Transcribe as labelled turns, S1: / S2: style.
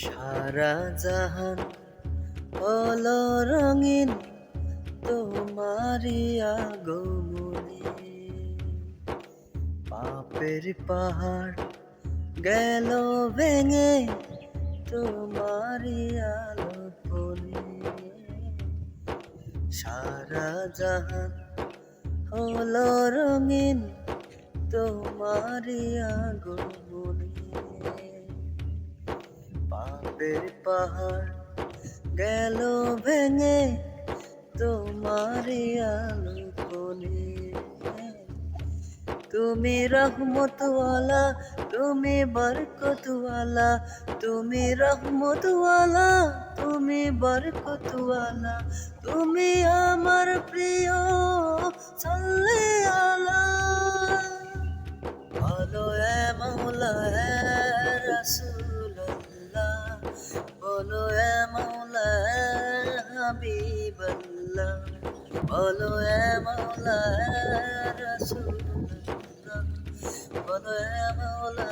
S1: সারা জাহান হলো রঙিন তোমারই আগমনে। পাপের পাহাড় গেল ভেঙে তোমারই আলোপনে। সারা জাহান হলো রঙিন তোমারই আগমনে। পাপের পাহাড় গেল ভেঙে তোমারই আলোপনে। তুমি রহমতওয়ালা, তুমি বরকতওয়ালা, তুমি রহমতওয়ালা, তুমি বরকতওয়ালা, তুমি আমার প্রিয় সাল্লি আলা। বলো এ মৌলা এ রাসূলুল্লাহ, বলো এ মৌলা এ হাবিবাল্লাহ, বলো এ মৌলা এ রাসূলুল্লাহ, বলো এ মৌলা